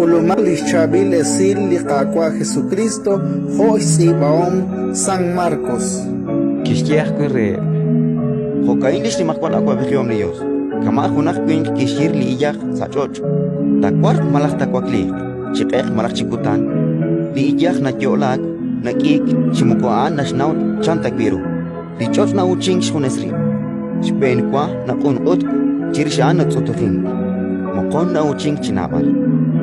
Ulumak Lischabil Esil Liqaqua Jesucristo, Jois Ibaom San Marcos. Kishkiach Querre. Jocaín Lishlimakwan Aquavigiom Dios. Kamajunak Queen Kishir Liyak Sachoch. Takwar Malach Takwakli. Chipek Malach Chikutan. Liyak Nakyolak. Nakik Chimukoan Nashnaut Chantakbiru. Lichoch na uching Shunesri. Spain Qua Nakun Ut Chirshan Tsutuhin. Mokon na uching Chinabal.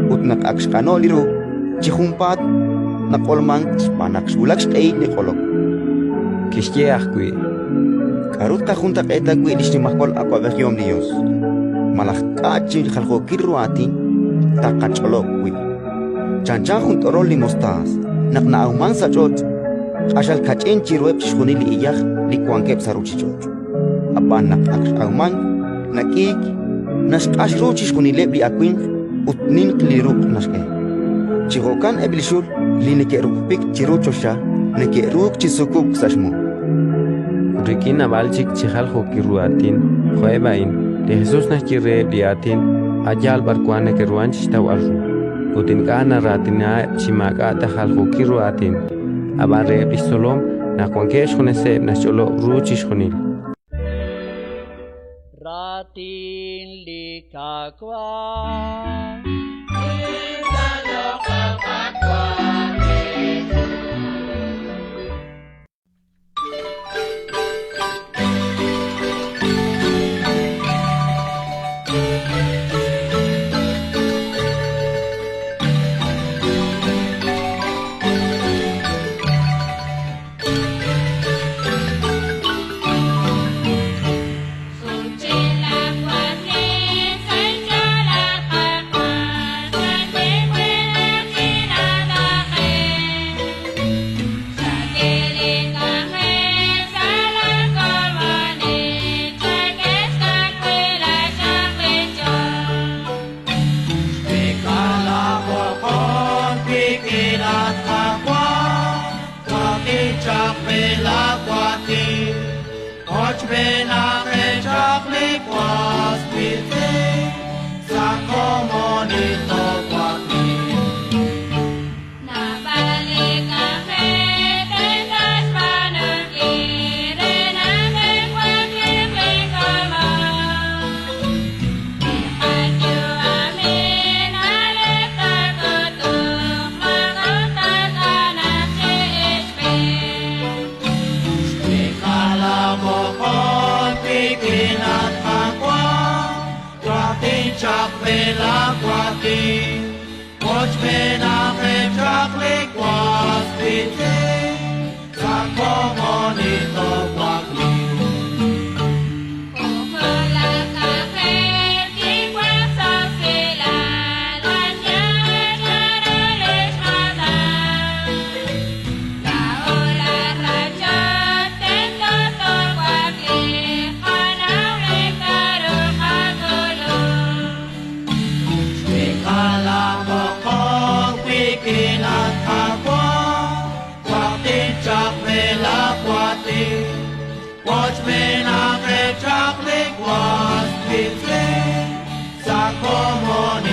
Utnak Akshkanoliru Chihumpat Nakolmang Spanak Sulak Stay Nikolok. Kishkiachkui. Karuta junta eta gui Lishlimakol Aquavigiom Dios. Malakachin Jaljokiruatin Takacholokwi. Chanchan juntorol limostas. Naknaauman Sachot. Ashal Kachin Chiruep Shunili Iyach Likuankep Saruchichot. Abanak Akshauman Nakik Nashkashruchish Kunilebli Aquin Utnin Kliruk Nashke. Chihokan Eblishur Linekerupik Chiruchosha Nekeruk Chisukuk Sashmu. Rikin Abalchik Chijaljokiruatin, Joebain, de Jesús Nashkire Biatin, Ayal Barquane Keruan Chitawaru. Utinkana Ratina Chimaka Tajaljokiruatin. Abare Pistolom, Naquankesh Honese Nasholo Ruchishonil. Ratin Likakwa. Chocolate was with sa common